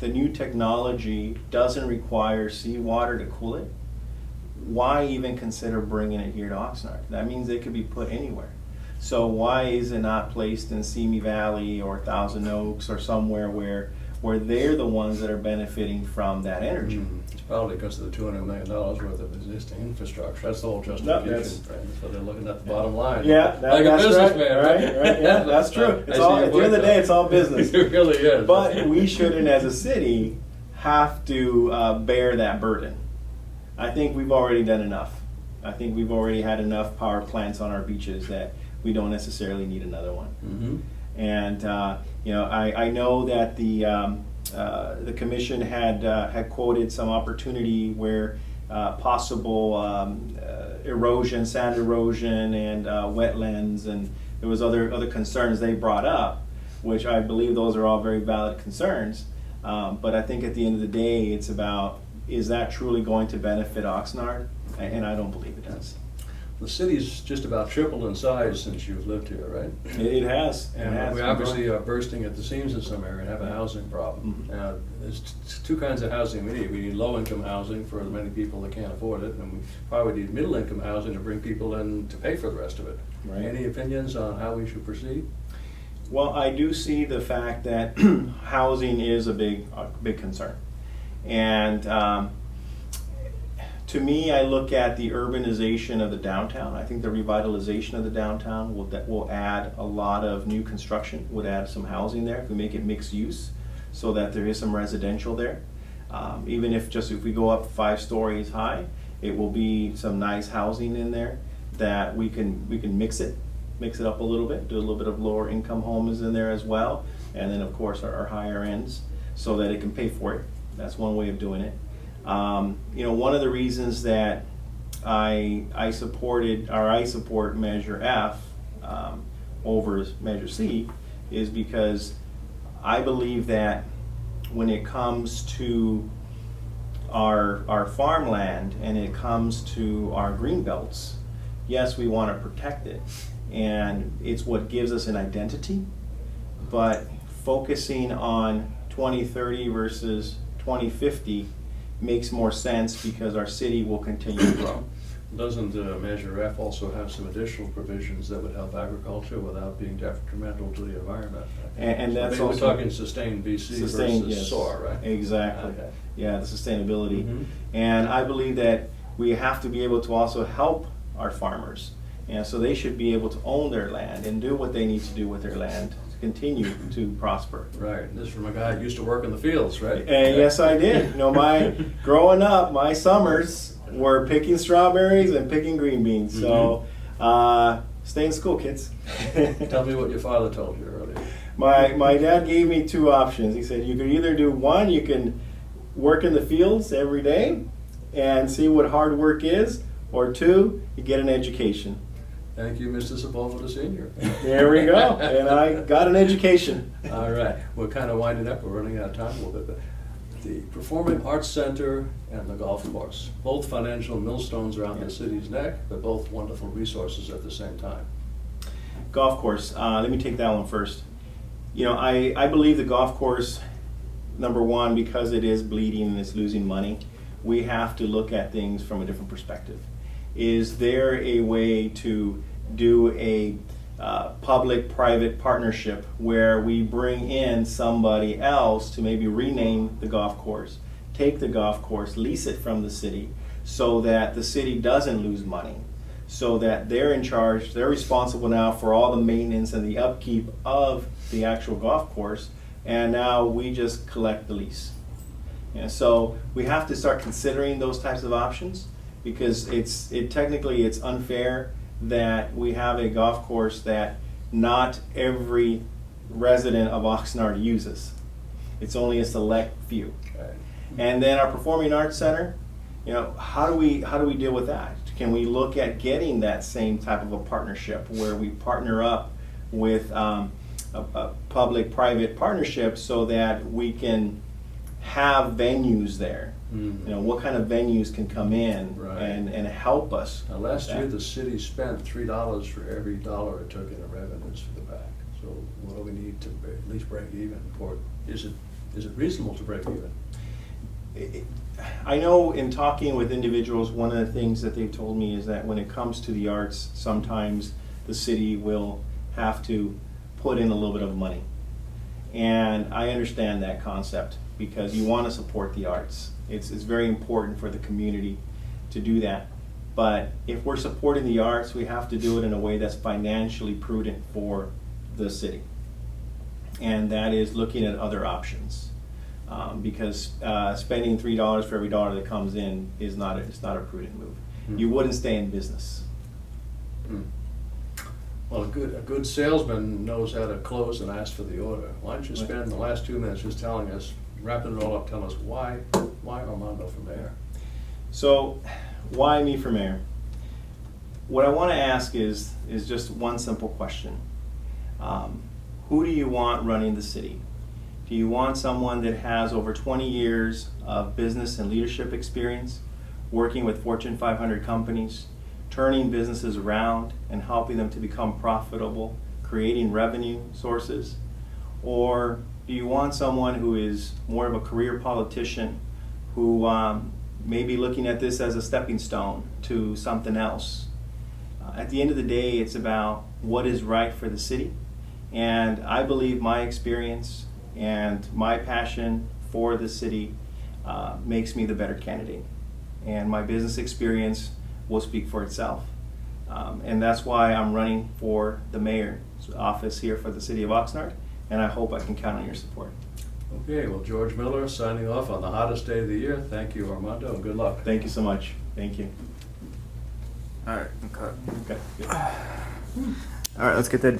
the new technology doesn't require seawater to cool it, why even consider bringing it here to Oxnard? That means it could be put anywhere. So why is it not placed in Simi Valley or Thousand Oaks or somewhere where they're the ones that are benefiting from that energy? It's probably because of the $200 million worth of existing infrastructure. That's the whole justification. So they're looking at the bottom line. Yeah, like a that's businessman, right? Yeah, that's true. It's all, at the end of the day, it's all business. It really is. But we shouldn't, as a city, have to bear that burden. I think we've already done enough. I think we've already had enough power plants on our beaches that we don't necessarily need another one. Mm-hmm. And I know that the commission had quoted some opportunity where possible erosion, sand erosion, and wetlands, and there was other concerns they brought up, which I believe those are all very valid concerns. But I think at the end of the day, it's about, is that truly going to benefit Oxnard? And I don't believe it does. The city's just about tripled in size since you've lived here, right? It has. And we obviously are bursting at the seams in some area and have a housing problem. Mm-hmm. Now, there's two kinds of housing we need. We need low-income housing for the many people that can't afford it, and we probably need middle-income housing to bring people in to pay for the rest of it. Right. Any opinions on how we should proceed? Well, I do see the fact that housing is a big concern. And to me, I look at the urbanization of the downtown. I think the revitalization of the downtown will add a lot of new construction, would add some housing there if we make it mixed use so that there is some residential there. Even if we go up 5 stories high, it will be some nice housing in there that we can mix it up a little bit, do a little bit of lower income homes in there as well, and then of course our higher ends so that it can pay for it. That's one way of doing it. One of the reasons that I support Measure F over Measure C is because I believe that when it comes to our farmland and it comes to our green belts, yes, we want to protect it, and it's what gives us an identity, but focusing on 2030 versus 2050 makes more sense because our city will continue to grow. Doesn't Measure F also have some additional provisions that would help agriculture without being detrimental to the environment? And that's so also we're talking sustained BC versus yes, SOAR, right? Exactly. Okay. Yeah, the sustainability. Mm-hmm. And I believe that we have to be able to also help our farmers. And so they should be able to own their land and do what they need to do with their land to continue to prosper. Right. And this is from a guy who used to work in the fields, right? And yes, I did. Growing up, my summers were picking strawberries and picking green beans. So stay in school, kids. Tell me what your father told you earlier. My dad gave me 2 options. He said you could either do one, you can work in the fields every day and see what hard work is, or 2, you get an education. Thank you, Mr. Sepulveda Sr. There we go. And I got an education. All right. We're kind of winding up. We're running out of time a little bit. But the Performing Arts Center and the golf course, both financial millstones around the city's neck, but both wonderful resources at the same time. Golf course. Let me take that one first. I believe the golf course, number one, because it is bleeding and it's losing money, we have to look at things from a different perspective. Is there a way to do a public-private partnership where we bring in somebody else to maybe rename the golf course, take the golf course, lease it from the city so that the city doesn't lose money, so that they're in charge, they're responsible now for all the maintenance and the upkeep of the actual golf course, and now we just collect the lease. And so we have to start considering those types of options, because technically it's unfair that we have a golf course that not every resident of Oxnard uses. It's only a select few. Okay. And then our Performing Arts Center, how do we deal with that? Can we look at getting that same type of a partnership where we partner up with a public-private partnership so that we can have venues there? What kind of venues can come in and help us? Now, last year the city spent $3 for every dollar it took in the revenues for the back. So what do we need to at least break even? Or is it is it reasonable to break even? I know in talking with individuals, one of the things that they've told me is that when it comes to the arts, sometimes the city will have to put in a little bit of money. And I understand that concept because you want to support the arts. It's very important for the community to do that. But if we're supporting the arts, we have to do it in a way that's financially prudent for the city. And that is looking at other options. Because spending $3 for every dollar that comes in is not a prudent move. You wouldn't stay in business. Well, a good salesman knows how to close and ask for the order. Why don't you spend the last 2 minutes just telling us, wrapping it all up, telling us why Armando for mayor? So, why me for mayor? What I want to ask is just one simple question. Who do you want running the city? Do you want someone that has over 20 years of business and leadership experience, working with Fortune 500 companies, turning businesses around and helping them to become profitable, creating revenue sources? Or do you want someone who is more of a career politician who may be looking at this as a stepping stone to something else? At the end of the day, it's about what is right for the city. And I believe my experience and my passion for the city makes me the better candidate. And my business experience will speak for itself. And that's why I'm running for the mayor's office here for the city of Oxnard, and I hope I can count on your support. Okay, well, George Miller signing off on the hottest day of the year. Thank you, Armando, and good luck. Thank you so much. Thank you. All right, cut. Okay, good. All right, let's get that.